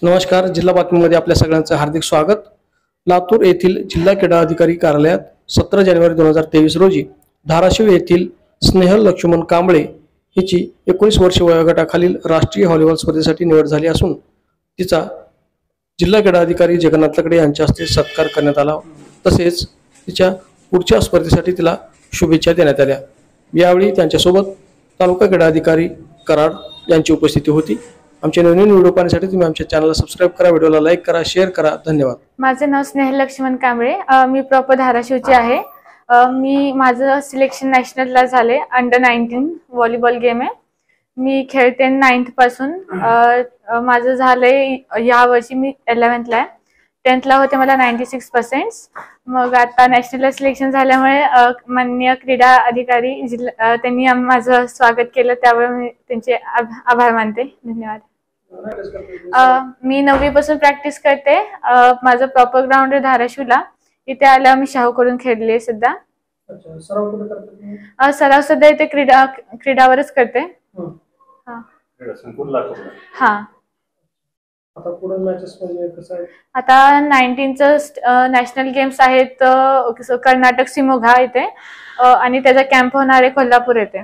नमस्कार. जिल्हा बातमीमध्ये आपल्या सगळ्यांचं हार्दिक स्वागत. लातूर येथील जिल्हा क्रीडा अधिकारी कार्यालयात 17 जानेवारी 2023 रोजी धाराशिव येथील स्नेहल लक्ष्मण कांबळे हिची 19 वर्ष वयोगटाखालील राष्ट्रीय व्हॉलीबॉल स्पर्धेसाठी निवड झाली असून तिचा जिल्हा क्रीडा अधिकारी जगन्नाथ लकडे यांच्या हस्ते सत्कार करण्यात आला. तसेच तिच्या पुढच्या स्पर्धेसाठी तिला शुभेच्छा देण्यात आल्या. यावेळी त्यांच्यासोबत तालुका क्रीडा अधिकारी कराड यांची उपस्थिती होती. आमचे नवीन व्हिडिओ पाहण्यासाठी तुम्ही आमच्या चॅनलला सबस्क्राइब करा, व्हिडिओला लाईक करा, शेअर करा. धन्यवाद. माझे नाव स्नेहल लक्ष्मण कांबळे. मी प्रॉपर धाराशिवची आहे. माझं सिलेक्शन नॅशनलला झाले. अंडर 19 व्हॉलीबॉल गेम आहे. मी खेळते 9th पासून. माझं झालंय या वर्षी मी 11th ला आहे. 10th ला होते मला 96%. मग आता नॅशनलला सिलेक्शन झाल्यामुळे माननीय क्रीडा अधिकारी त्यांनी माझं स्वागत केलं, त्यामुळे मी त्यांचे आभार मानते. धन्यवाद. मी 9वी पासून प्रॅक्टिस करते. माझं प्रॉपर ग्राउंड आहे धाराशिवला. इथे आल्यावर मी शाहूकडून खेळले. सध्या सराव सध्या इथे क्रीडावरच करते. आता 19चं नॅशनल गेम्स आहेत कर्नाटक शिमोगा इथे, आणि त्याचा कॅम्प होणार आहे कोल्हापूर येथे.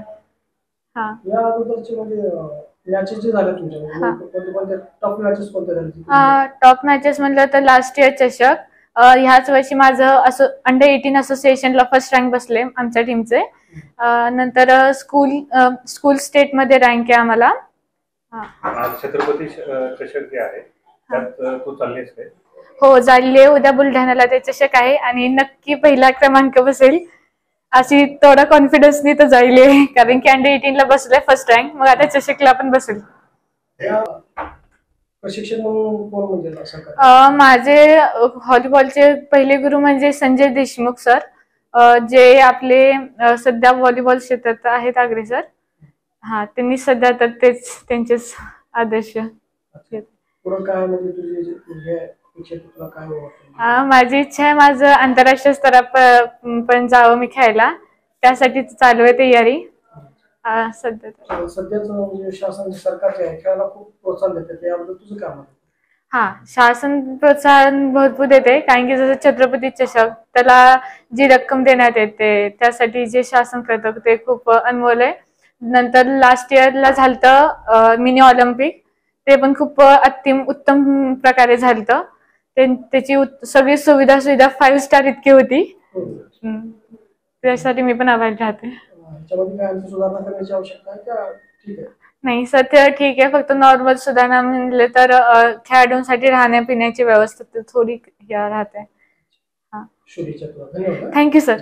टॉप मॅचेस म्हणलं तर लास्ट इयर चषक. ह्याच वर्षी माझं अंडर 18 असोसिएशनला फर्स्ट रँक बसले आमच्या टीमचे. नंतर स्कूल स्टेट मध्ये रँक आहे आम्हाला. छत्रपती चषक जे आहे त्यात तू चाललीस काय? हो, चालले. उद्या बुलढाण्याला ते चषक आहे आणि नक्की पहिला क्रमांक बसेल अशी थोडा कॉन्फिडन्सनी तर जाईल, कारण की अंडर 18 ला बसले फर्स्ट रँक. मग आता चषकला पण बसेल. माझे व्हॉलीबॉलचे पहिले गुरु म्हणजे संजय देशमुख सर, जे आपले सध्या व्हॉलीबॉल क्षेत्रात आहेत अग्रेसर. त्यांनी सध्या तर तेच त्यांचेच आदर्श. माझी इच्छा आहे माझं आंतरराष्ट्रीय स्तरापर्यंत जावं मी खेळायला. त्यासाठी चालू आहे तयारी सध्या. शासन प्रोत्साहन भरपूर देते, कारण की जसं छत्रपती चषक त्याला जी रक्कम देण्यात येते त्यासाठी जे शासन करतं ते खूप अनमोल आहे. नंतर लास्ट इयरला झालतं मिनी ऑलिम्पिक, ते पण खूप उत्तम प्रकारे झालतं. त्याची सगळी सुविधा 5 स्टार इतकी होती. त्यासाठी मी पण आभारी राहते. नाही, सध्या ठीक आहे. फक्त नॉर्मल सुधारणा म्हणले तर खेळाडूंसाठी राहण्या पिण्याची व्यवस्था थोडी राहते. Thank you sir.